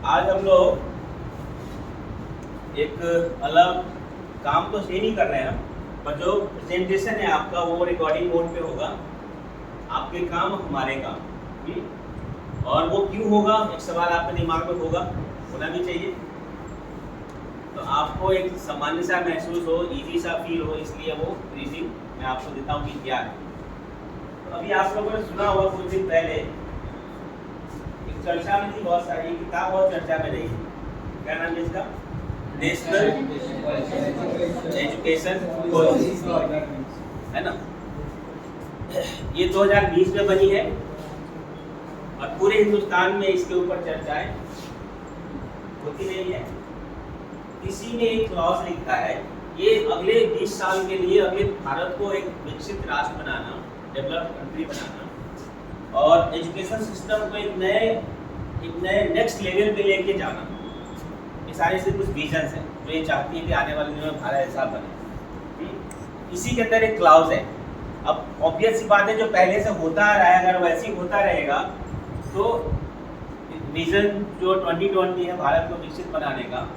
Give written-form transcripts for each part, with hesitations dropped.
आज हम लोग एक अलग काम तो से नहीं कर रहे हैं, पर जो प्रेजेंटेशन है आपका वो रिकॉर्डिंग मोड पे होगा। आपके काम हमारे काम, और वो क्यों होगा, एक सवाल आपके दिमाग में होगा, होना भी चाहिए। तो आपको एक सामान्य सा महसूस हो, इजी सा फील हो, इसलिए वो रीडिंग मैं आपको देता हूँ कि क्या है। तो अभी आप लोगों ने सुना होगा कुछ दिन पहले एक चर्चा में थी, बहुत सारी किताब बहुत चर्चा में रही। क्या नाम है इसका? नेशनल एजुकेशन पॉलिसी, है ना। ये 2020 में बनी है और पूरे हिंदुस्तान में इसके ऊपर चर्चाएं होती रही है। इसी में एक क्लॉज लिखा है, ये अगले 20 साल के लिए अगले भारत को एक विकसित राष्ट्र बनाना, डेवलप्ड कंट्री बनाना और एजुकेशन सिस्टम को एक नए नेक्स्ट लेवल पे लेके जाना। ये सारे से कुछ विजन्स हैं जो ये चाहती है कि आने वाले दिनों में भारत ऐसा बने। इसी के अंदर एक क्लाउज है। अब ऑब्वियस सी बात है, जो पहले से होता आ रहा है अगर वैसे ही होता रहेगा तो विजन जो 2020 है भारत को विकसित बनाने का,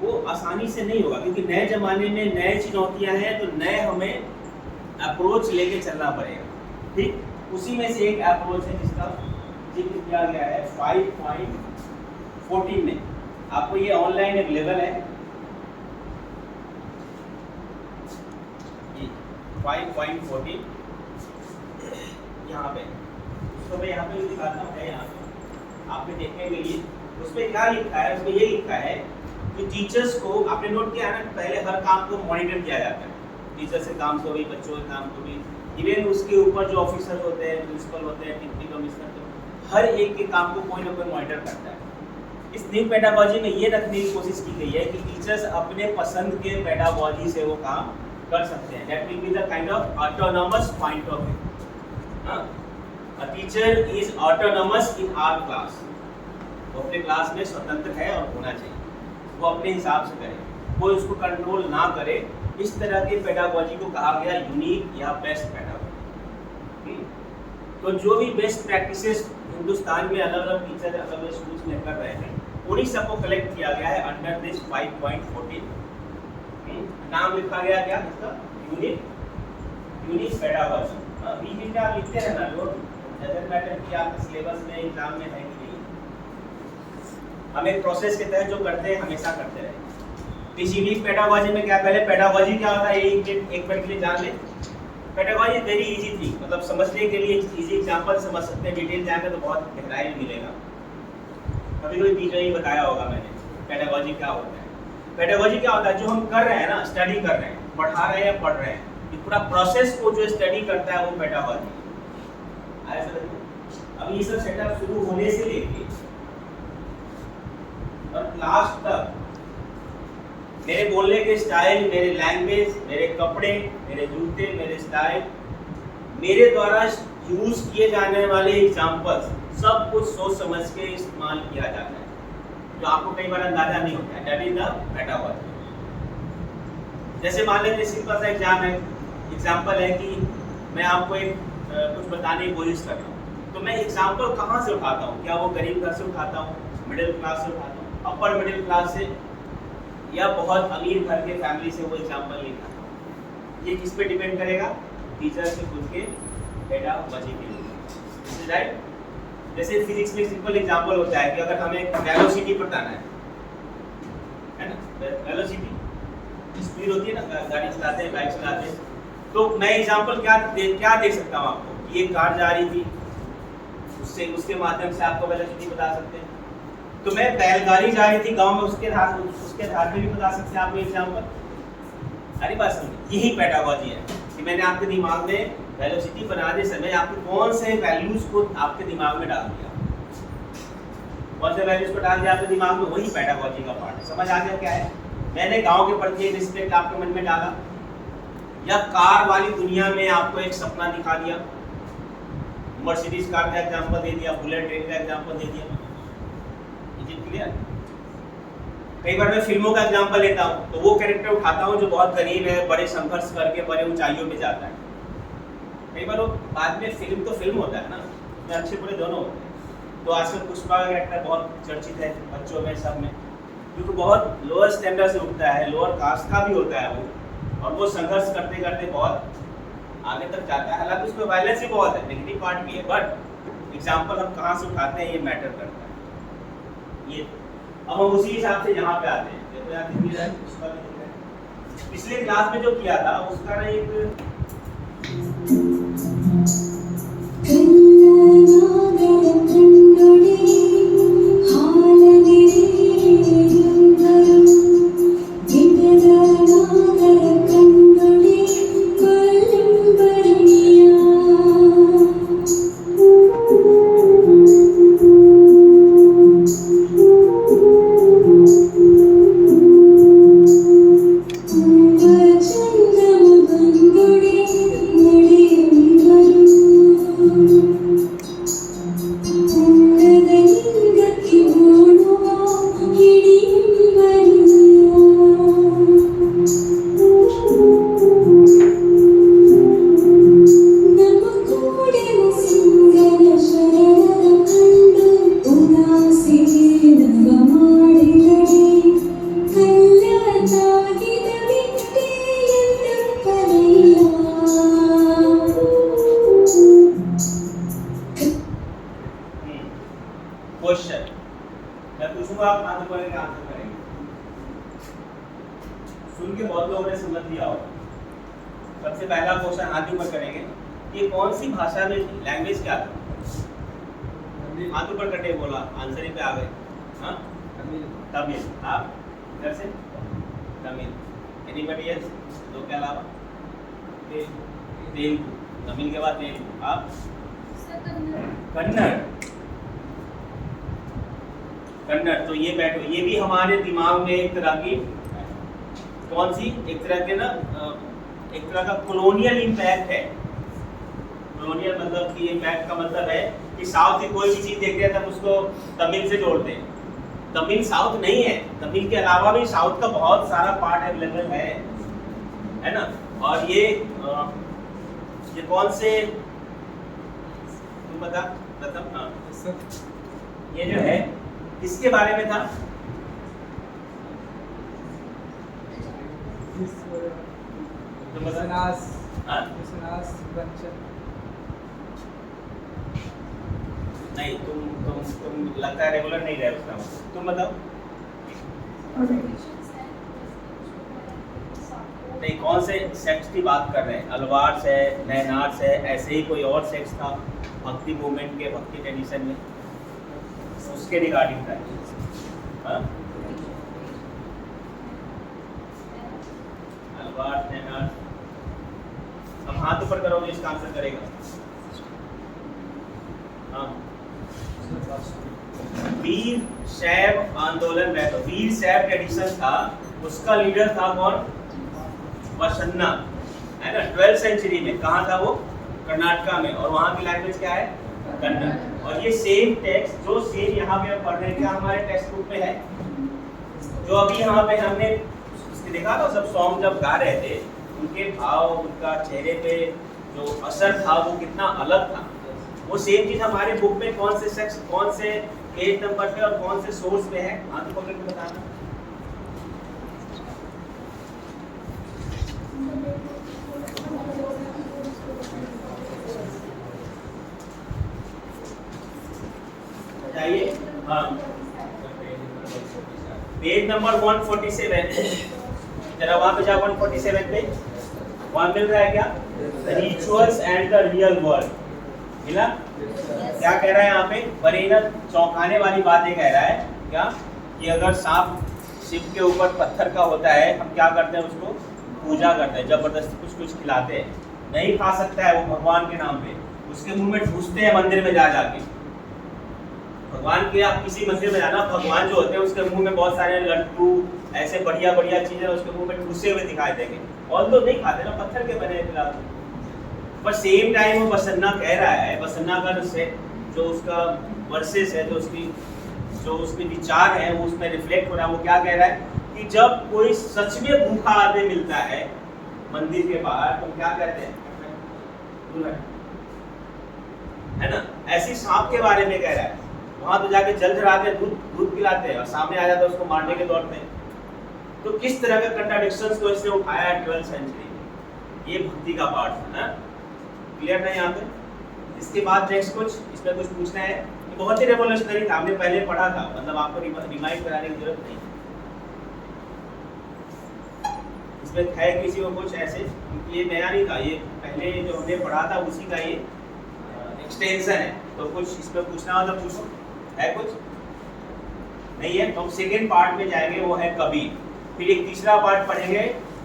वो आसानी से नहीं होगा, क्योंकि नए जमाने में नए चुनौतियां हैं, तो नए हमें अप्रोच लेके चलना पड़ेगा। ठीक उसी में से एक अप्रोच है जिसका जिक्र किया गया है 5.14 में। आपको ये ऑनलाइन अवेलेबल है, 5.14 यहाँ पे। उसको मैं यहाँ पे दिखाता हूँ, यहाँ पे आपने देखने के लिए उसमें क्या लिखा है। उसमें ये लिखा है कि टीचर्स को, आपने नोट किया है ना, पहले हर काम को मॉनिटर किया जाता है। टीचर से काम को भी, बच्चों के काम को भी, इवन उसके ऊपर जो ऑफिसर होते हैं, प्रिंसिपल होते हैं, डिप्टी कमिश्नर, तो हर एक के काम को कोई ना कोई मॉनिटर करता है। इस न्यू पेडागॉजी में ये रखने की कोशिश की गई है कि टीचर्स अपने पसंद के पेडागॉजी से वो काम कर सकते हैं। That will be the kind of autonomous point of view. A teacher is autonomous in our class. वो अपने क्लास में स्वतंत्र है और होना चाहिए, वो अपने हिसाब से करे, कोई उसको कंट्रोल ना करे। इस तरह के पेडागॉजी को कहा गया यूनिक या बेस्ट पेडागॉजी। तो जो भी बेस्ट प्रैक्टिसेस हिंदुस्तान में अलग अलग टीचर अलग अलग स्कूल्स में कर रहे हैं, उन्हीं सबको कलेक्ट किया गया है अंडर दिस 5.14। नाम लिखा गया क्या इसका? Unique pedagogy. बीच में आप लिखते रहना, जो डजंट मैटर कि आपके सिलेबस में एग्जाम में है कि नहीं, हम एक प्रोसेस के तहत जो करते हैं हमेशा करते रहे। इस यूनिक पेडागॉजी में क्या, पहले पेडागॉजी क्या होता है एक मिनट के लिए जान ले। पेडागॉजी वेरी इजी थी, मतलब समझने के लिए इजी एग्जांपल समझ सकते हैं, डिटेल जाएंगे तो बहुत गहराई मिलेगा। कभी कोई बीच में ही बताया होगा मैंने पेडागॉजी क्या होता है। पेडागॉजी क्या होता है, जो हम कर रहे हैं ना, स्टडी कर रहे हैं, पढ़ा रहे हैं, पढ़ रहे हैं, ये पूरा प्रोसेस को जो स्टडी करता है वो पेडागॉजी। अब ये सब सेटअप शुरू होने से लेके और लास्ट तक मेरे बोलने के स्टाइल, मेरे लैंग्वेज, मेरे कपड़े, मेरे जूते, मेरे स्टाइल, मेरे द्वारा यूज किए जाने वाले एग्जाम्पल्स, सब कुछ सोच समझ के इस्तेमाल किया जाता है, जो आपको कई बार अंदाजा नहीं होता है। That is the pedagogy. जैसे मान लीजिए सिंपल सा एग्जाम्पल है कि मैं आपको एक कुछ बताने की कोशिश कर रहा हूँ, तो मैं एग्जाम्पल कहाँ से उठाता हूँ? क्या वो गरीब घर से उठाता हूँ, मिडिल क्लास से उठाता हूँ, अपर मिडिल क्लास से, या बहुत अमीर घर के फैमिली से वो एग्जाम्पल लिखा? ये किस पे डिपेंड करेगा? टीचर से खुद के पेडागॉजी के लिए, राइट। जैसे फिजिक्स में सिंपल एग्जाम्पल होता है कि अगर हमें वेलोसिटी बताना है ना, वेलोसिटी स्पीड होती है ना, गाड़ी चलाते हैं, बाइक चलाते हैं, तो मैं एग्जाम्पल क्या दे सकता हूँ आपको कि ये कार जा रही थी, उसके माध्यम से आपको वेलोसिटी बता सकते हैं। तो मैं बैलगाड़ी जा रही थी गांव में, उसके आधार पे भी बता सकते हैं आपको एग्जाम्पल। अरे बात समझिए, यही पेडागॉजी है कि मैंने आपके दिमाग में वेलोसिटी बनाते समय आपको कौन से वैल्यूज को आपके दिमाग में डाल दिया, कौन से वैल्यूज को डाल दिया आपके दिमाग में, वही पेडागॉजी का पार्ट है। समझ आ गया क्या है? मैंने गांव के प्रति एक रिस्पेक्ट आपके मन में डाला, या कार वाली दुनिया में आपको एक सपना दिखा दिया, मर्सिडीज कार का एग्जाम्पल दे दिया, बुलेट ट्रेन का एग्जाम्पल दे दिया। क्लियर? कई बार मैं फिल्मों का एग्जाम्पल लेता हूँ, तो वो कैरेक्टर उठाता हूँ जो बहुत गरीब है, बड़े संघर्ष करके बड़े ऊंचाइयों पे जाता है। कई बार वो बाद में फिल्म तो फिल्म होता है ना, उसमें अच्छे बुरे दोनों होते हैं। तो आजकल पुष्पा का कैरेक्टर बहुत चर्चित है बच्चों में, सब में, क्योंकि बहुत लोअर स्टैंडर्ड से उठता है, लोअर कास्ट का भी होता है वो, और वो संघर्ष करते करते बहुत आगे तक जाता है। हालांकि उसमें वायलेंस भी बहुत है, नेगेटिव पार्ट भी है, बट एग्जाम्पल हम कहाँ से उठाते हैं ये मैटर करता है। ये अब हम उसी हिसाब से यहाँ पे आते हैं। देखो यहाँ कितनी है, पुष्पा भी दिख रहा है। पिछले क्लास में जो किया था उसका ना एक क्वेश्चन मैं पूछूंगा, आप हाथ ऊपर करके आंसर करेंगे। सुन के बहुत लोगों ने समझ लिया होगा। सबसे पहला क्वेश्चन हाथ ऊपर करेंगे, ये कौन सी भाषा में थी, लैंग्वेज क्या था? हाथ ऊपर करके बोला, आंसर ही पे आ गए। हाँ, तमिल। आप इधर से तमिल। Anybody else? दो के अलावा? तेलुगु। तमिल के बाद तेलुगु। आप? कन्नड़। कन्नड़। तो ये बैठो, ये भी हमारे दिमाग में एक तरह की कौन सी, एक तरह के ना एक तरह का कॉलोनियल इम्पैक्ट है। कॉलोनियल मतलब कि इम्पैक्ट का मतलब है कि साउथ की कोई भी चीज देखते हैं तब उसको तमिल से जोड़ते हैं। तमिल साउथ नहीं है, तमिल के अलावा भी साउथ का बहुत सारा पार्ट अवेलेबल है ना। और ये कौन से, तुम बता प्रथम। हाँ, ये जो है किसके बारे में था? तुम बता। नहीं, तुम लगता है रेगुलर नहीं रहे उसका। तुम बताओ। नहीं, कौन से सेक्स की बात कर रहे हैं? अलवार्स है, नैनार्स है, ऐसे ही कोई और सेक्स था भक्ति मूवमेंट के, भक्ति ट्रेडिशन में, उसके रिगार्डिंग था। हाँ, अलवार्स, नैनार्स। हम हाथ ऊपर करोगे इसका आंसर करेगा। हाँ, वीर शैव आंदोलन में, तो वीर शैव ट्रेडिशन था, उसका लीडर था कौन? वसन्ना, है ना। 12th सेंचुरी में कहाँ था वो? कर्नाटका में। और वहाँ की लैंग्वेज क्या है? कन्नड़। और ये सेम टेक्स्ट जो सेम यहाँ पे हम पढ़ रहे हैं, क्या हमारे टेक्स्ट बुक में है? जो अभी यहाँ पे हमने देखा था, सब सॉन्ग जब गा रहे थे, उनके भाव, उनका चेहरे पे जो असर था वो कितना अलग था। वो सेम चीज हमारे बुक में कौन से सेक्स, कौन से पेज नंबर पे और कौन से सोर्स पे है, हाथ पकड़ के बताना। बताइए। हाँ, पेज नंबर 147। जरा वहां पे जाओ, 147 पे वहां मिल रहा है क्या? Rituals and the real world मिला? क्या कह रहा है यहाँ पे? बड़ी ना चौंकाने वाली बातें कह रहा है। क्या कि अगर सांप शिव के ऊपर पत्थर का होता है, हम क्या करते हैं? उसको पूजा करते हैं, जबरदस्ती कुछ खिलाते हैं। नहीं खा सकता है वो भगवान के नाम पे, उसके मुंह में ठूसते हैं मंदिर में जा जाके। भगवान के, आप किसी मंदिर में जाना, भगवान जो होते हैं उसके मुंह में बहुत सारे लड्डू, ऐसे बढ़िया बढ़िया चीजें उसके मुंह में ठूसे हुए दिखाई देंगे। और तो नहीं खाते ना, पत्थर के बने खिलाते। पर सेम टाइम वो बसन्ना कह रहा है, बसन्ना का जो उसका वर्सेस है, जो उसके विचार है वो उसमें रिफ्लेक्ट हो रहा है। वो क्या कह रहा है कि जब कोई सच में भूखा आदमी मिलता है मंदिर के बाहर, तो क्या कहते हैं? है ना। ऐसी सांप के बारे में कह रहा है। वहां तो जाके जल चढ़ाते हैं, दूध दूध पिलाते हैं, और सामने आ जाता है उसको मारने के दौड़ते हैं। तो किस तरह का कंट्राडिक्शंस को इसने उठाया 12th सेंचुरी में, ये भक्ति का पार्ट है ना। क्लियर है यहाँ पे? इसके बाद नेक्स्ट कुछ इसमें कुछ पूछना है? ये बहुत ही रेवोल्यूशनरी था, हमने पहले पढ़ा था, मतलब आपको रिमाइंड कराने की जरूरत नहीं। इसमें है किसी को कुछ ऐसे, क्योंकि ये नया नहीं था, ये पहले जो हमने पढ़ा था उसी का ये एक्सटेंशन है। तो कुछ इसमें पूछना हो तो पूछो, है कुछ? नहीं है तो हम सेकेंड पार्ट में जाएंगे, वो है कबीर। फिर एक तीसरा पार्ट पढ़ेंगे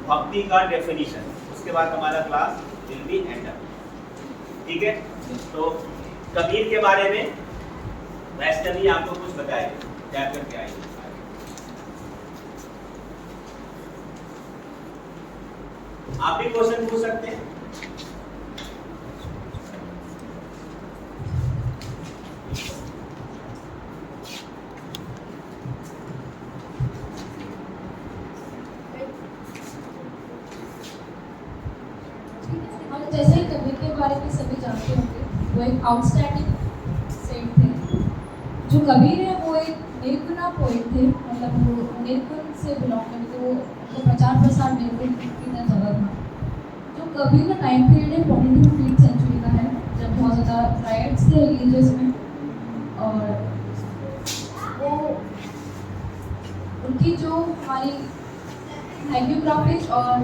भक्ति का डेफिनेशन, उसके बाद हमारा class will be and up. ठीक है, तो कबीर के बारे में वैष्णवी आपको कुछ बताएंगे, क्या करके आएंगे। आप भी क्वेश्चन पूछ सकते हैं। जैसे कबीर के बारे में सभी जानते होंगे, वो एक आउटस्टैंडिंग सेंट थे। जो कबीर है वो एक निर्गुणा पोएट थे, मतलब वो निर्गुण से बिलोंग करते, वो प्रचार प्रसार निर्गुण की तरह चला था। जो कबीर का टाइम पीरियड है 14th सेंचुरी का है, जब बहुत ज़्यादा राइट्स थे रिलीजियस में, और वो उनकी जो हमारी हैगियोग्राफीज और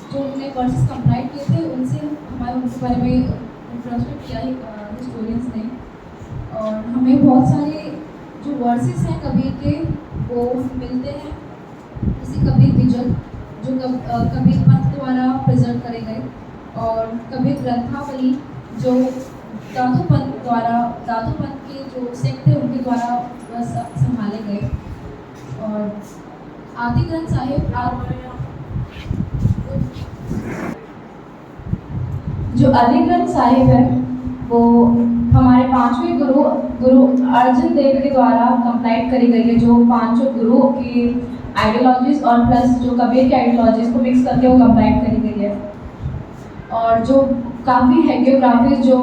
जो उन्होंने वर्सेस कंप्लाइट किए थे, उनसे हमारे उनके बारे में इंट्रोस्पेक्ट किया हिस्टोरियंस ने। और हमें बहुत सारे जो वर्सेस हैं कबीर के वो मिलते हैं, जैसे कबीर विजन जो कबीर पंथ द्वारा प्रिजर्व करे गए, और कबीर ग्रंथावली जो दादू पंथ के जो सेक्ट थे उनके द्वारा संभाले गए। और आदि ग्रंथ साहिब जो आदि ग्रंथ साहिब है वो हमारे पांचवें गुरु अर्जुन देव के द्वारा कंप्लाइट करी गई है, जो पांचों गुरुओं की आइडियोलॉजीज और प्लस जो कबीर की आइडियोलॉजीज को मिक्स करके वो कंप्लाइट करी गई है। और जो काफ़ी हैगियोग्राफीज जो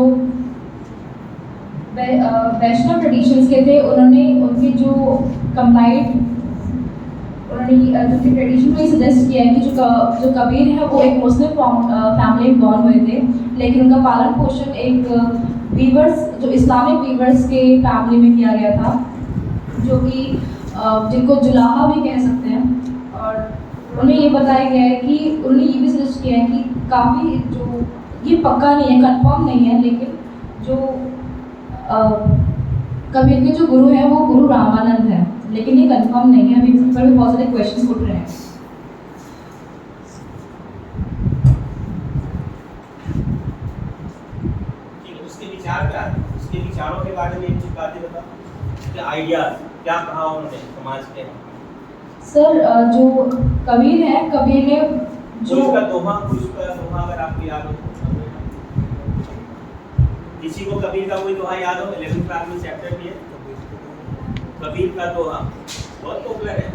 वैष्णव ट्रेडिशंस के थे, उन्होंने उनकी जो कंप्लाइट उन्होंने उनके ट्रेडिशन को सजेस्ट किया है कि जो कबीर है वो एक मुस्लिम फैमिली में बॉर्न हुए थे, लेकिन उनका पालन पोषण एक वीवर्स जो इस्लामिक वीवर्स के फैमिली में किया गया था, जो कि जिनको जुलाहा भी कह सकते हैं। और उन्हें ये बताया गया है कि उन्होंने ये भी सजेस्ट किया है कि काफ़ी जो ये पक्का नहीं है, कंफर्म नहीं है, लेकिन जो कबीर के जो गुरु हैं वो गुरु रामानंद है, लेकिन ये कंफर्म नहीं है। अभी इस पर भी बहुत सारे क्वेश्चंस उठ रहे हैं। उसके विचार क्या है, उसके विचारों के बारे में एक चीज बातें बताओ, उसके आइडियाज क्या कहा उन्होंने समाज के। सर जो कबीर है, कबीर ने जो उसका दोहा अगर आपको याद हो, किसी को कबीर का कोई दोहा याद हो? 11th क्लास में चैप्टर भी है कबीर का दोहा, बहुत पॉपुलर है,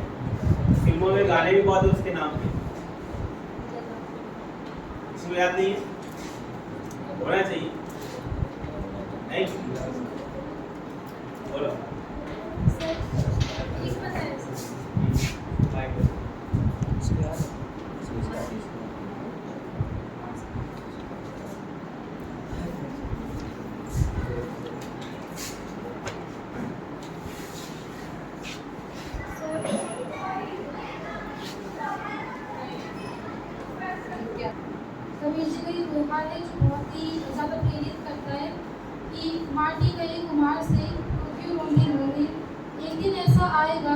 फिल्मों में गाने भी बहुत है उसके नाम पे। किसी को याद नहीं है? होना चाहिए, नहीं बोलो। कबीर जी का ये दोहा है जो बहुत ही ज़्यादा प्रेरित करता है कि माटी गई कुम्हार से तो क्यों रोंगी रोंगी, एक दिन ऐसा आएगा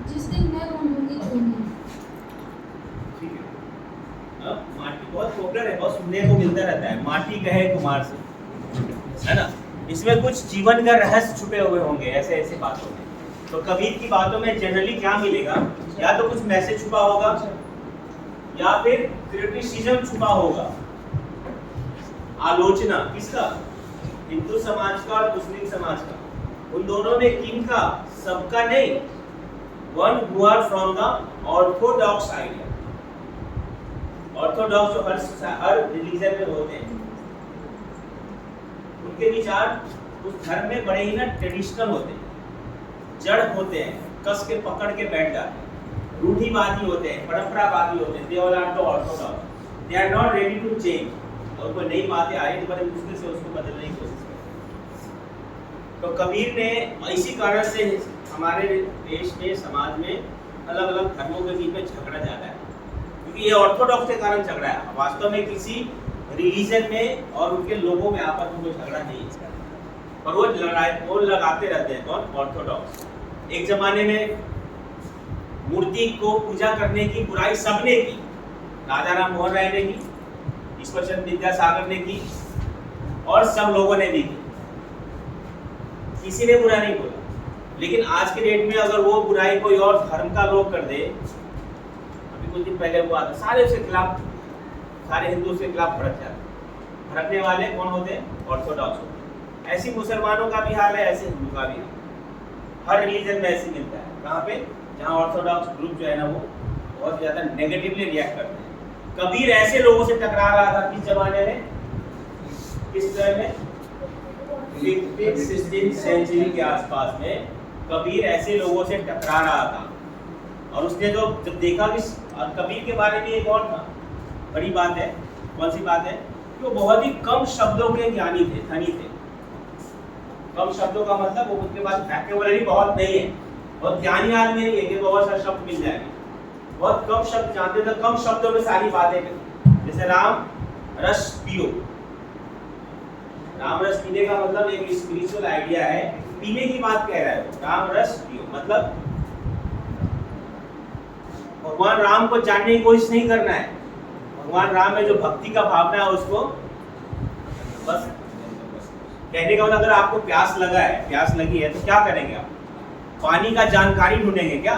जिस दिन मैं रोंगी रोंगी। ठीक है, अब माटी बहुत पॉपुलर है, बहुत सुनने को मिलता रहता है, माटी कहे कुम्हार से, है ना। इसमें कुछ जीवन का रहस्य छुपे हुए होंगे ऐसे ऐसे बातों में। तो कबीर की बातों में जनरली क्या मिलेगा, या तो कुछ मैसेज छुपा होगा या फिर क्रिटिसिज्म छुपा होगा, आलोचना। किसका? हिंदू समाज का और मुस्लिम समाज का। उन दोनों में किनका? सबका नहीं, one who are from the orthodox idea. Orthodox जो हर रिलीजन में होते हैं, उनके विचार उस धर्म में बड़े ही ना ट्रेडिशनल होते हैं, जड़ होते हैं, कस के पकड़ के बैठ जाते हैं, रूढ़िवादी होते हैं, परंपरावादी होते हैं, they all are the orthodox, they are not ready to change. और कोई नई बातें आई तो बड़े मुश्किल से उसको बदलने की कोशिश करते। तो कबीर ने इसी कारण से हमारे देश में, समाज में अलग अलग धर्मों के बीच में झगड़ा ज़्यादा है, क्योंकि ये ऑर्थोडॉक्स के कारण झगड़ा है। वास्तव में किसी रिलीजन में और उनके लोगों में आपस में कोई झगड़ा नहीं है, और वो लगाते रहते हैं। कौन? ऑर्थोडॉक्स। एक जमाने में मूर्ति को पूजा करने की बुराई सबने की, राजा राम मोहन राय ने की, ईश्वरचंद्र विद्यासागर ने की, और सब लोगों ने भी की, किसी ने बुरा नहीं बोला। लेकिन आज के डेट में अगर वो बुराई कोई और धर्म का लोग कर दे, अभी कुछ दिन पहले हुआ था, सारे उसके खिलाफ, सारे हिंदू उसके खिलाफ भड़क जाते। भड़कने वाले कौन होते हैं? ऑर्थोडॉक्स होते हैं। ऐसी मुसलमानों का भी हाल है, ऐसे हिंदू का भी हाल है। हर रिलीजन में ऐसी मिलता है। कहाँ पे? जहाँ ऑर्थोडॉक्स ग्रुप जो है ना, वो बहुत ज़्यादा नेगेटिवली रिएक्ट करते हैं। कबीर ऐसे लोगों से टकरा रहा था किस जमाने में, किस समय में? 15th 16th सेंचुरी के आसपास में कबीर ऐसे लोगों से टकरा रहा था। और उसने जब देखा कि कबीर के बारे में एक और था, बड़ी बात है। कौन सी बात है? कि वो बहुत ही कम शब्दों के ज्ञानी थे, धनी थे। कम शब्दों का मतलब वो उनके पास वोकैबुलरी बहुत नहीं है, बहुत ज्ञानी आदमी नहीं है कि बहुत सारे शब्द मिल जाएंगे, बहुत कम शब्द जानते थे, कम शब्दों में सारी बातें करते। जैसे राम रस पियो, राम रस पीने का मतलब एक स्पिरिचुअल आइडिया है, पीने की बात कह रहा है वो। राम रस पियो मतलब भगवान राम को जानने की कोशिश नहीं करना है। भगवान राम में जो भक्ति का भावना है उसको बस कहने का मतलब, अगर आपको प्यास लगा है, प्यास लगी है, तो क्या करेंगे आप? पानी का जानकारी ढूंढेंगे क्या?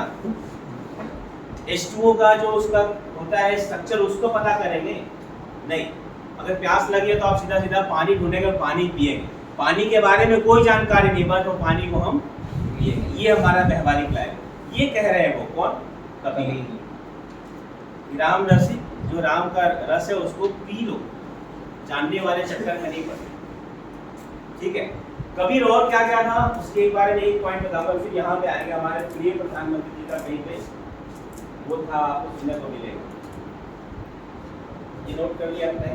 H2O का जो उसका होता है स्ट्रक्चर, उसको पता करेंगे? नहीं। अगर प्यास लगी है तो आप सीधा सीधा पानी ढूंढेंगे, पानी पिएंगे। पानी के बारे में कोई जानकारी नहीं, बस वो पानी को हम पिएंगे। ये हमारा व्यवहारिक लाइफ। ये कह रहे हैं वो कौन? कबीर। राम रस, जो राम का रस है उसको पी लो, जानने वाले चक्कर में नहीं पड़े। ठीक है। कबीर और क्या क्या था उसके बारे में एक पॉइंट बताऊंगा, फिर यहाँ पे आएंगे हमारे प्रिय प्रधानमंत्री जी का कहीं पे वो था, आपको सुनने को मिलेगा। ये नोट कर लिया आपने?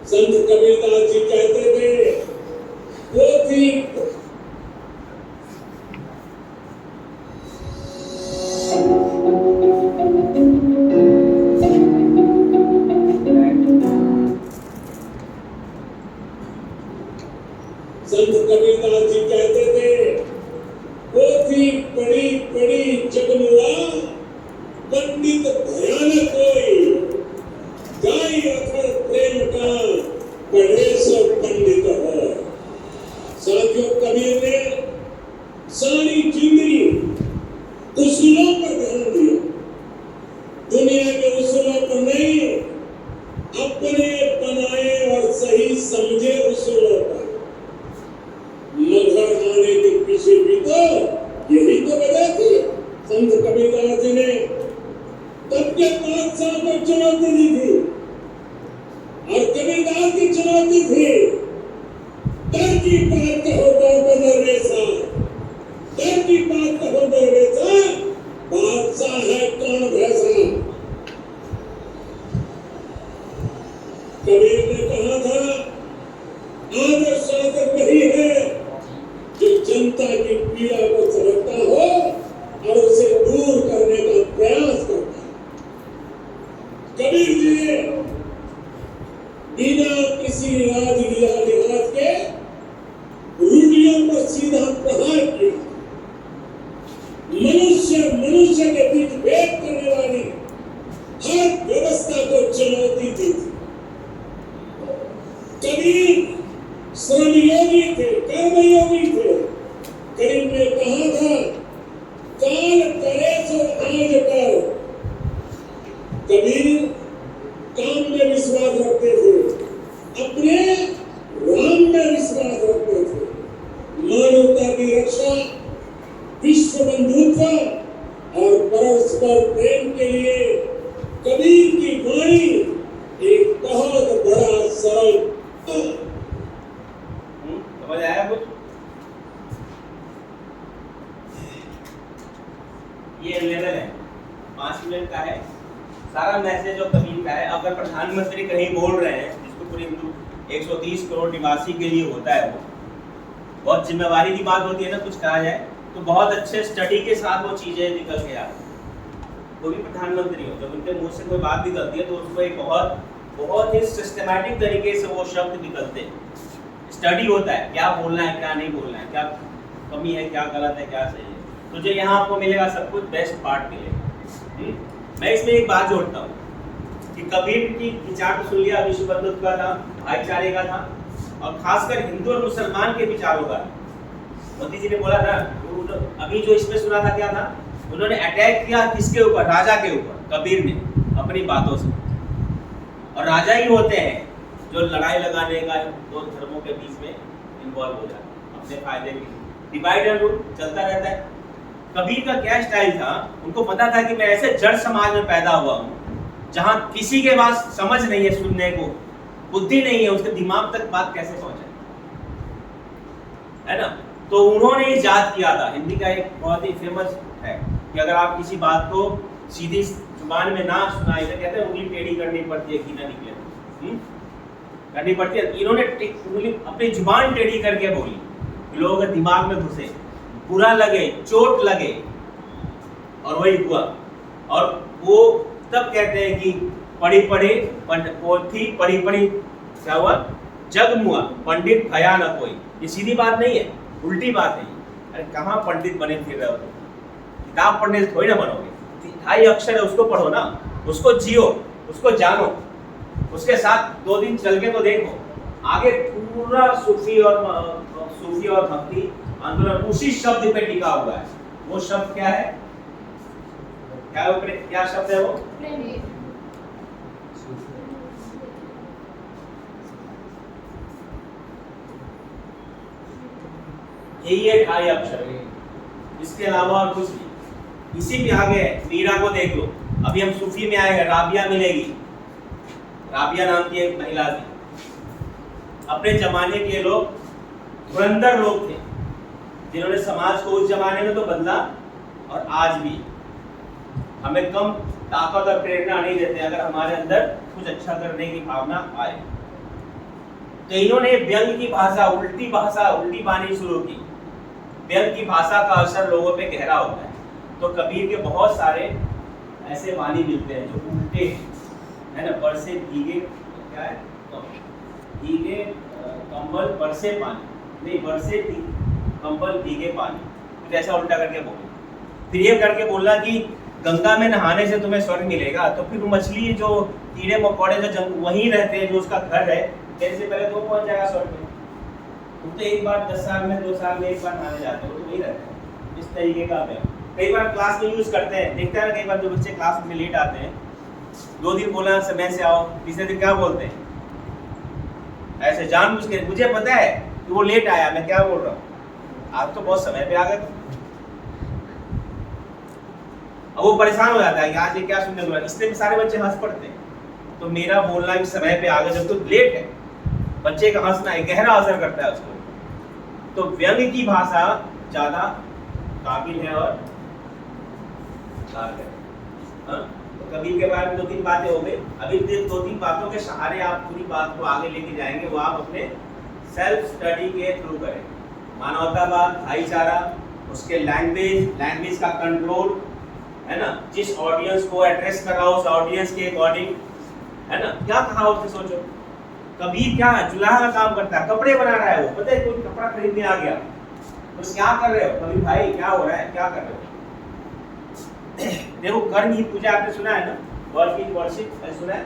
संत कबीरदास जी कहते थे, पोथी संत कबीरदास जी कहते थे, पोथी पढ़ी पढ़ी जगमुआ, पंडित भयानक कोई, गाय अखर प्रेम का पढ़े सो पंडित हो। साथियों, कबीर ने सारी जिंदगी उसूलों पर ध्यान दिया, दुनिया के उसूलों पर नहीं, अपने बनाए और सही समझे उसूलों पर। मगर आने के पीछे भी तो यही तो वजह थी। संत कबीरदास जी ने तब के बादशाह को चुनौती दी थी, और कबीरदास की चुनौती थी, डर की बात कहो दरवेशा, डर की बात कहो दरवेशा, बादशाह है कौन भैसा। कबीर ने कहा था, आदर्श शासक वही है जो जनता की पीड़ा को समझता हो और उसे दूर करने का प्रयास करता है। कबीर जी ने बिना किसी राज लिहाज के रूढ़ियों पर सीधा प्रहार किया। मनुष्य के बीच भेद करने वाली हर व्यवस्था को चुनौती दी थी। कबीर श्रमयोगी थे, कर्मयोगी थे। कबीर ने कहा था, काल करे सो आज कर। कबीर काम में विश्वास रखते थे, अपने राम में विश्वास रखते थे। मानवता की रक्षा, विश्व बंधुत्व परस्पर प्रेम के लिए कबीर की वाणी एक बहुत बड़ा सरल समझ आया कुछ? ये लेवल है 5 मिनट का है, सारा मैसेज और कबीर का है। अगर प्रधानमंत्री कहीं बोल रहे हैं, जिसको पूरे हिंदू 130 करोड़ निवासी के लिए होता है, वो बहुत जिम्मेवारी की बात होती है ना, कुछ कहा जाए तो बहुत अच्छे स्टडी के साथ वो चीजें निकल के आती है। कोई भी प्रधानमंत्री हो, जब उनके मुंह से कोई बात निकलती है तो उसको एक बहुत ही सिस्टमैटिक तरीके से वो शब्द निकलते हैं। स्टडी होता है क्या बोलना है, क्या नहीं बोलना है, क्या कमी है, क्या गलत है, क्या सही है। तो जो यहाँ आपको मिलेगा सब कुछ बेस्ट पार्ट मिलेगा। मैं इसमें एक बात जोड़ता हूँ कि कबीर की विचार तो सुन लिया, विश्व बंधुत्व का था, भाईचारे का था, और खासकर हिंदू और मुसलमान के विचारों का। मोदी जी ने बोला था, अभी जो इसमें सुना था क्या था, उन्होंने अटैक किया किसके ऊपर? राजा के ऊपर, कबीर ने अपनी बातों से। और राजा ही होते हैं जो लड़ाई लगाने का दो धर्मों के बीच में इन्वॉल्व हो जाते हैं अपने फायदे के लिए। डिवाइड एंड रूल चलता रहता है। कबीर का क्या स्टाइल था, उनको पता था कि मैं ऐसे जड़ समाज में पैदा हुआ हूँ जहाँ किसी के पास समझ नहीं है, सुनने को बुद्धि नहीं है, उसके दिमाग तक बात कैसे पहुंचे, है ना। तो उन्होंने इजाद किया था। हिंदी का एक बहुत ही फेमस है कि अगर आप किसी बात को सीधी जुबान में ना सुनाए तो कहते हैं उंगली टेढ़ी करनी पड़ती है कि ना निकले, करनी पड़ती है। इन्होंने उंगली अपनी जुबान टेढ़ी करके बोली, लोगों के दिमाग में घुसे, बुरा लगे, चोट लगे, और वही हुआ। और वो तब कहते हैं कि पढ़ी पढ़ी पोथी पढ़ी पढ़ी क्या हुआ, जग मुआ, पंडित भया न कोई। ये सीधी बात नहीं है, उल्टी बात है। अरे कहाँ पंडित बने फिर रहे हो तुम? किताब पढ़ने से थोड़ी ना बनोगे। 2.5 अक्षर है, उसको पढ़ो ना, उसको जियो, उसको जानो, उसके साथ 2 दिन चल के तो देखो। आगे पूरा सूफी और भक्ति आंदोलन उसी शब्द पे टिका हुआ है। वो शब्द क्या है? क्या शब्द है वो? यही है 2.5 अक्षर, इसके अलावा और कुछ नहीं। इसी पे आगे मीरा को देख लो। अभी हम सूफी में आएगा, राबिया मिलेगी। राबिया नाम की एक महिला थी। अपने जमाने के लोग धुरंधर लोग थे, जिन्होंने समाज को उस जमाने में तो बदला और आज भी हमें कम ताकत और प्रेरणा नहीं देते अगर हमारे अंदर कुछ अच्छा करने की भावना आए। तो इन्होंने व्यंग की भाषा, उल्टी बानी शुरू की। व्यंग की भाषा का असर लोगों पे गहरा होता है। तो कबीर के बहुत सारे ऐसे वाणी मिलते हैं जो उल्टे है ना। बरसे भीगे, क्या है, भीगे कंबल बरसे पानी, नहीं बरसे कंबल भीगे पानी, कुछ ऐसा उल्टा करके बोलना। फिर ये करके बोलना कि गंगा में नहाने से तुम्हें स्वर्ग मिलेगा। तो फिर मछली जो कीड़े मकोड़े जो वहीं रहते हैं, जो उसका घर है, तेरे से पहले तो पहुंच जाएगा स्वर्ग में। तुम तो एक बार 10 साल में 2 साल में एक बार नहाने जाते हो, तो वही रहता है। इस तरीके का है। कई बार क्लास में यूज करते हैं, देखते हैं कई बार जो बच्चे क्लास में लेट आते हैं, 2 दिन बोला समय से आओ, तीसरे दिन क्या बोलते हैं, ऐसे जानबूझ के, मुझे पता है कि वो लेट आया, मैं क्या बोल रहा हूँ, आप तो बहुत समय पे आ गए। अब वो परेशान हो जाता है कि आज ये क्या सुनने को मिला। इसलिए सारे बच्चे हंस पड़ते हैं। तो मेरा बोलना भी समय पे आ गया, जब तो लेट है, बच्चे का हंसना है गहरा असर करता है उसको। तो व्यंग की भाषा ज्यादा काबिल है और तो कबीर के बारे में 2-3 बातें हो गई। अभी 2-3 बातों के सहारे आप पूरी बात को आगे लेके जाएंगे। वो आप अपने सेल्फ स्टडी के थ्रू करें। मानवतावाद, भाईचारा, उसके लैंग्वेज का कंट्रोल, है ना, जिस ऑडियंस को एड्रेस कर रहा हो उस ऑडियंस के अकॉर्डिंग, है ना, क्या कहा उससे सोचो। कबीर क्या है, जुलाहा का काम करता है, कपड़े बना रहा है वो, पता है कोई कपड़ा खरीदने आ गया तो क्या कर रहे हो कबीर भाई, क्या हो रहा है, क्या कर रहे हो। देखो कर्म ही पूजा, आपने सुना है ना, वर्क की वर्शिप सुना है,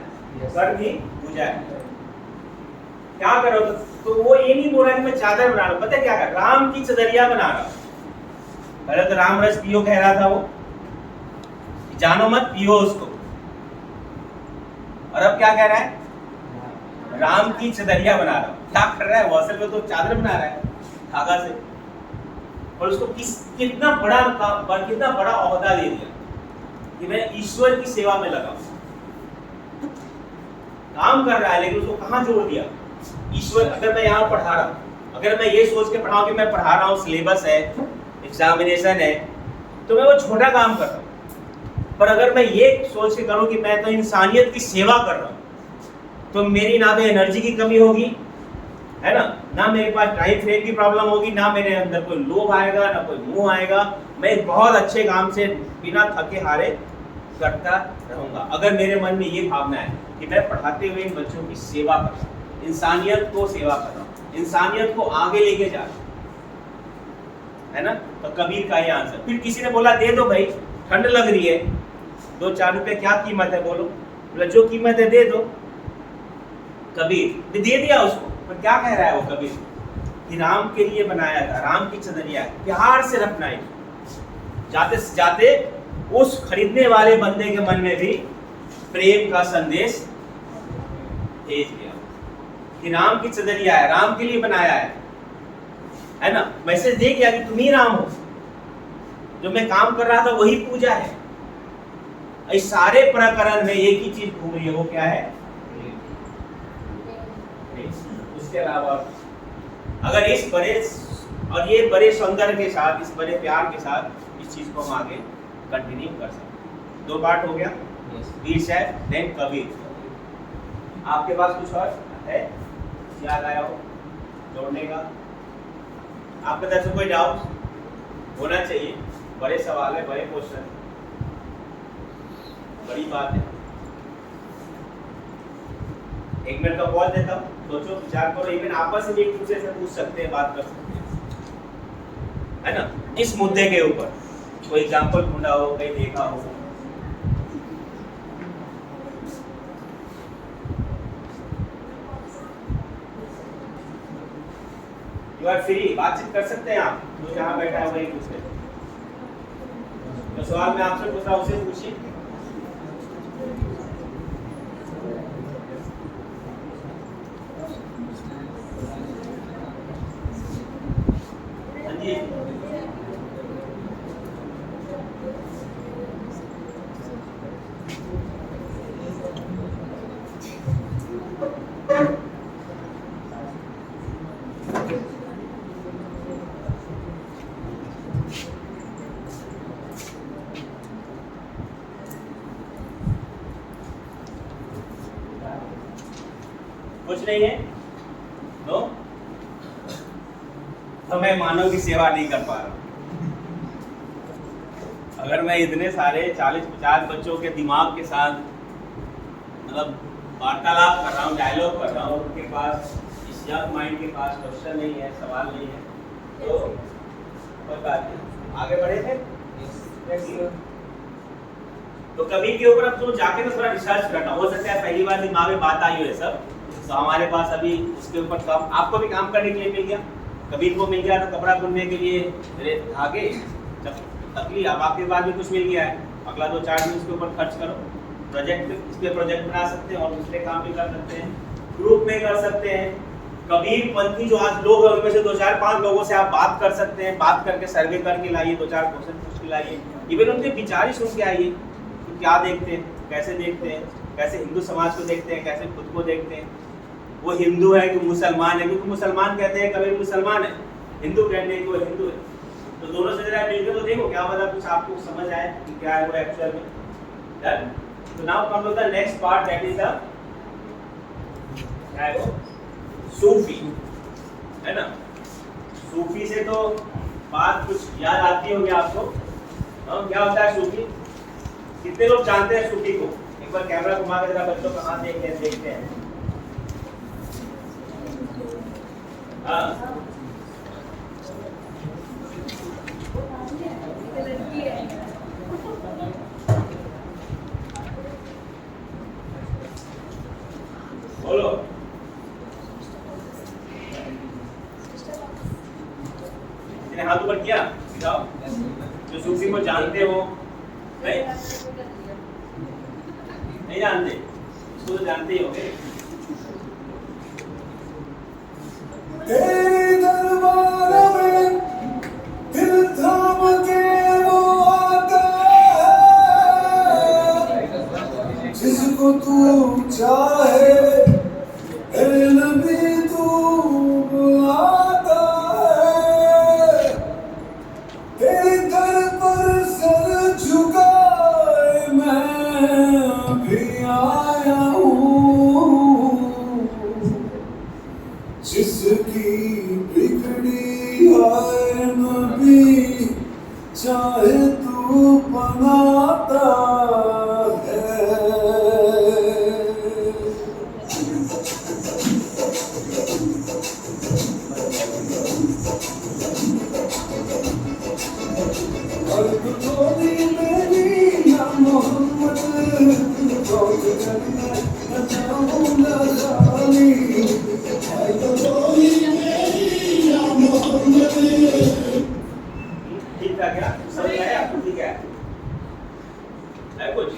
कर्म ही पूजा है। क्या कर रहे हो, तो वो ये नहीं बोल रहा कि मैं चादर बना रहा हूँ, पता है क्या कर, राम की चदरिया बना रहा हूँ। पहले तो राम रस पियो कह रहा था वो, जानो मत पियो उसको, और अब क्या कह रहा है, राम की चदरिया बना रहा हूँ। क्या कर रहा है वो, असल में तो चादर बना रहा है धागा से, और उसको कितना बड़ा ओहदा दे दिया। कि मैं ईश्वर की सेवा में लगा हूं। काम कर रहा है लेकिन उसको कहां जोड़ दिया? ईश्वर। अगर मैं यहाँ पढ़ा रहा हूं, अगर मैं ये सोच के पढ़ाऊं कि मैं पढ़ा रहा हूँ, सिलेबस है, एग्जामिनेशन है, तो मैं वो छोटा काम कर रहा हूँ। पर अगर मैं ये सोच के करूँ कि मैं तो इंसानियत की सेवा कर रहा हूँ, तो मेरी ना तो एनर्जी की कमी होगी, है ना मेरे पास टाइम फ्रेम की प्रॉब्लम होगी, ना मेरे अंदर कोई लोभ आएगा, ना कोई मोह आएगा। मैं एक बहुत अच्छे काम से बिना थके हारे करता रहूंगा। अगर मेरे मन में ये भावना है कि मैं पढ़ाते हुए इन बच्चों की सेवा कर रहा हूँ, इंसानियत को सेवा कर रहा हूँ, इंसानियत को आगे लेके जा रहा हूँ, है ना। तो कबीर का ये आंसर। फिर किसी ने बोला दे दो भाई, ठंड लग रही है, 2-4 रुपए क्या कीमत है बोलो? बोला जो कीमत है दे दो। कबीर ने दे दिया उसको। पर क्या कह रहा है वो कबीर? कि राम के लिए बनाया था, राम की चदरिया, प्यार से रखना है। जाते जाते उस खरीदने वाले बंदे के मन में भी प्रेम का संदेश भेज गया कि राम की चदरिया है, राम के लिए बनाया है ना। मैसेज दे गया कि तुम ही राम हो, जो मैं काम कर रहा था वही पूजा है। इस सारे प्रकरण में एक ही चीज घूम रही है, वो क्या है? उसके अलावा अगर इस बड़े और ये बड़े सौंदर्य के साथ, इस बड़े प्यार के साथ इस चीज को हम आगे कंटिन्यू कर सकते। 2 पार्ट हो गया, वीर साहब, देन कबीर। आपके पास कुछ और है याद आया हो जोड़ने का? आपके तरफ से कोई डाउट होना चाहिए? बड़े सवाल है, बड़े क्वेश्चन, बड़ी बात है। 1 मिनट का पॉज देता हूँ, सोचो, विचार करो। इवन आपस में एक दूसरे से पूछ सकते हैं, बात कर सकते हैं, है ना। इस मुद्दे के ऊपर कोई एग्जांपल ढूंढा हो, कहीं देखा हो? यू आर फ्री, बातचीत कर सकते हैं आप, जो जहाँ बैठा है वही पूछ ले। तो सवाल मैं आपसे पूछ रहा हूँ, उसे पूछिए। हाँ जी, कुछ नहीं है? नो? तो मैं मानव की सेवा नहीं कर पा रहा। अगर मैं इतने सारे 40-50 बच्चों के दिमाग के साथ मतलब वार्तालाप कर रहा हूँ, डायलॉग कर रहा हूँ, उनके पास इस यंग माइंड के पास क्वेश्चन नहीं है, सवाल नहीं है, तो कोई बात नहीं, आगे बढ़े थे। तो कबीर के ऊपर अब तो जाके तो थोड़ा रिसर्च करना, हो सकता है पहली बार दिमाग में बात आई हो ये सब, तो हमारे पास अभी उसके ऊपर काम, आपको भी काम करने के लिए मिल गया, कबीर को मिल गया तो कपड़ा बुनने के लिए धागे तकली, अब आपके पास भी कुछ मिल गया है। अगला 2-4 दिन उसके ऊपर खर्च करो, प्रोजेक्ट, इस पे प्रोजेक्ट बना सकते हैं और दूसरे काम भी कर सकते हैं, ग्रुप में कर सकते हैं। कबीर पंथी जो आज लोग हैं उनमें से 2-4-5 लोगों से आप बात कर सकते हैं, बात करके सर्वे करके लाइए, 2-4 क्वेश्चन पूछ के लाइए, इवन उनके विचार ही सुन के आइए कि क्या देखते हैं, कैसे हिंदू समाज को देखते हैं, कैसे खुद को देखते हैं, वो हिंदू है कि मुसलमान है, क्योंकि मुसलमान कहते हैं कबीर मुसलमान है, हिंदू कहते हैं कि वो हिंदू है। तो दोनों से जरा मिलकर तो देखो, क्या पता कुछ आपको समझ आए कि क्या है वो एक्चुअल में। डन? तो now come to the next part, that is the क्या है वो? सूफी, है ना। सूफी से तो बात कुछ याद आती होगी आपको। क्या होता है सूफी? कितने लोग जानते हैं सूफी को? एक बार कैमरा घुमा के जरा बच्चों का हाथ देखते हैं। हाँ, बोलो। इसने हाथ ऊपर किया, जाओ। जो सूफी को जानते हो, नहीं जानते, इसको तो जानते ही होंगे। तेरे दरबार में दिल थाम के वो आता है, रूप बनाता है। अर्ज़ थोड़ी मेरी या मोहम्मद, रोज़ करना न चाहूँगा जानी। अर्ज़ थोड़ी मेरी या मोहम्मद। ठीक था क्या? समझ आया आपको? ठीक है कुछ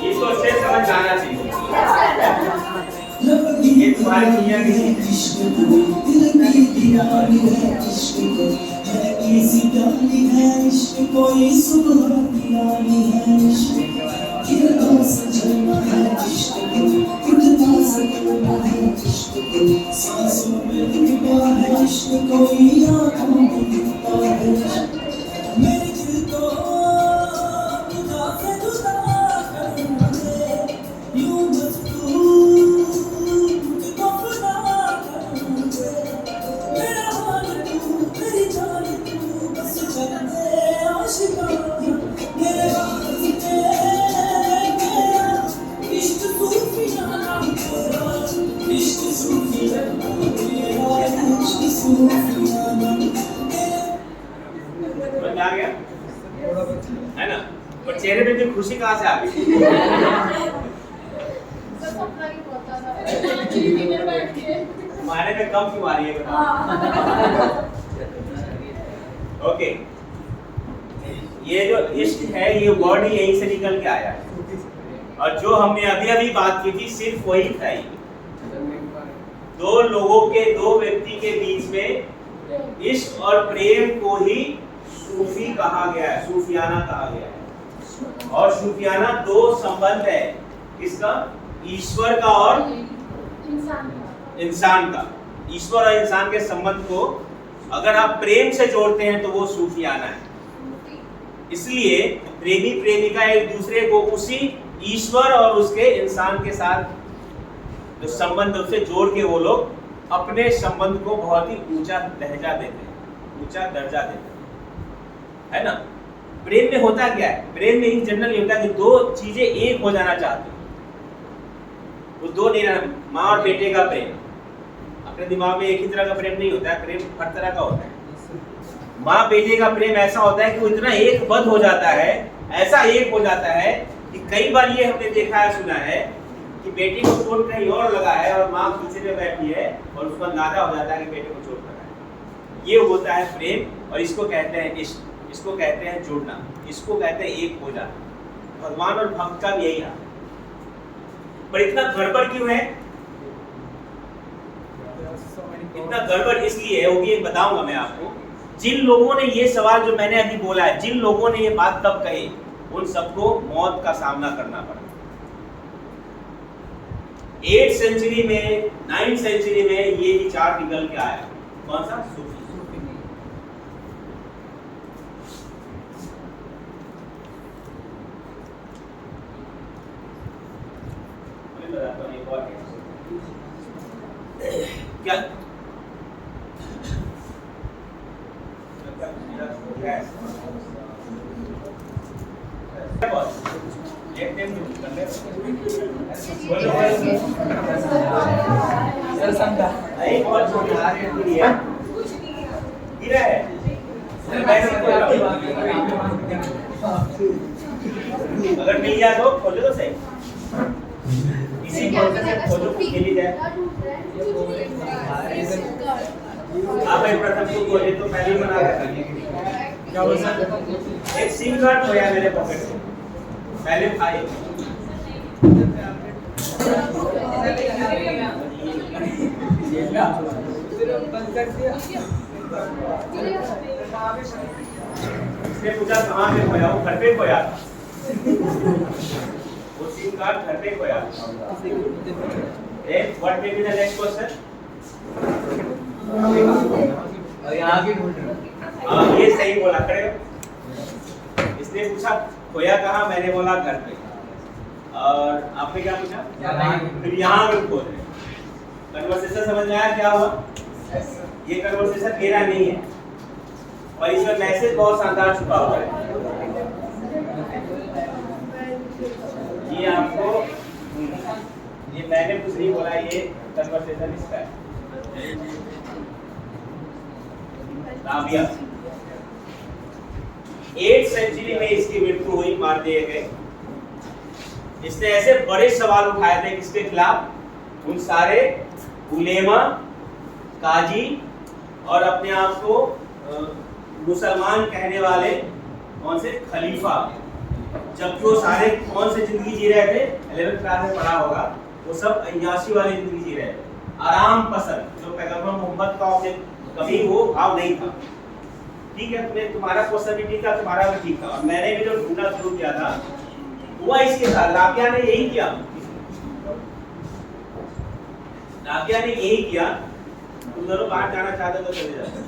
ये तो अच्छे से समझ आना चाहिए। ये तुम्हारी दुनिया की समझ आ गया है ना? पर चेहरे पे भी खुशी कहाँ से आ गई? मारे में कम क्यों आ रही है बताओ? ओके, ये जो इश्क है ये वर्ड ही यहीं से निकल के आया है, और जो हमने अभी अभी बात की थी सिर्फ वही था। दो लोगों के, दो व्यक्ति के बीच में इश्क और प्रेम को ही सूफी कहा गया है, सूफियाना कहा गया है। और सूफियाना दो संबंध है, किसका? ईश्वर का और इंसान का। ईश्वर और इंसान के संबंध को अगर आप प्रेम से जोड़ते हैं तो वो सूफियाना है। इसलिए प्रेमी प्रेमिका एक दूसरे को उसी ईश्वर और उसके इंसान के साथ जो संबंध उससे जोड़ के वो लोग अपने संबंध को बहुत ही ऊंचा दर्जा देते हैं, ऊंचा दर्जा देते हैं, है ना? प्रेम में होता क्या है? प्रेम में इन जनरल ये होता है कि दो चीजें एक हो जाना चाहते हैं। वो दो नहीं रहना, माँ और बेटे का प्रेम अपने दिमाग में एक ही तरह का प्रेम नहीं होता है, प्रेम हर तरह का होता है। माँ बेटे का प्रेम ऐसा होता है कि वो इतना एक बद हो जाता है, ऐसा एक हो जाता है कि कई बार ये हमने देखा है, सुना है कि बेटे को चोट कहीं और लगा है और माँ पीछे में बैठी है और उसको अंदाजा हो जाता है कि बेटे को चोट लगा है। ये होता है प्रेम, और इसको कहते हैं इश्क, इसको कहते हैं जुड़ना, इसको कहते हैं एक हो जाना। भगवान और भक्त का भी यही हाल। पर इतना गड़बड़ क्यों है? इतना गड़बड़ इसलिए है, वो भी एक बताऊंगा मैं आपको। जिन लोगों ने ये सवाल जो मैंने अभी बोला है, जिन लोगों ने ये बात तब कही, उन सबको मौत का सामना करना पड़ा। 8th सेंचुरी में, 9th सेंचुरी में ये विचार निकल के आया। कौन सा? सूफी। क्या अगर मिल गया तो खोलो तो सही, इसी से खोलो मिल जाए। आप एक प्रथम को खोले तो पहले ही बना क्या बोल सकते? एक सिम कार्ड खोया मेरे पॉकेट से, पहले खाए इसने पूछा कहाँ पे खोया? वो घर पे खोया था। वो सिम कार्ड घर पे खोया। What may be the next question? यहाँ की ढूंढ रहे सही बोला, खड़े हो। इसने पूछा खोया कहाँ, मैंने बोला घर पे। और आपने क्या पूछा? फिर यहाँ पे खोज रहे। कन्वर्सेशन समझ में आया क्या हुआ? ये कन्वर्सेशन मेरा नहीं है और इसमें मैसेज बहुत शानदार छुपा हुआ है। ये आपको, ये मैंने कुछ नहीं बोला, ये कन्वर्सेशन इसका है। राबिया 8th सेंचुरी में इसकी मृत्यु हुई, मार दिए गए। इसने ऐसे बड़े सवाल उठाए थे किसके खिलाफ? उन सारे उलेमा, काजी और अपने आप को मुसलमान कहने वाले कौन से खलीफा, जबकि वो सारे कौन से जिंदगी जी रहे थे? 11th क्लास में पढ़ा होगा, वो सब अय्याशी वाली जिंदगी जी रहे थे, आराम पसंद, जो पैगंबर मोहम्मद का कभी वो भाव नहीं था। ठीक है, तुम्हें तुम्हारा क्वेश्चन भी ठीक था, तुम्हारा भी ठीक था, और मैंने भी जो ढूंढना शुरू किया था हुआ इसके साथ। राबिया ने यही किया, राबिया ने यही किया। तुम दोनों बाहर जाना चाहते तो चले जाते।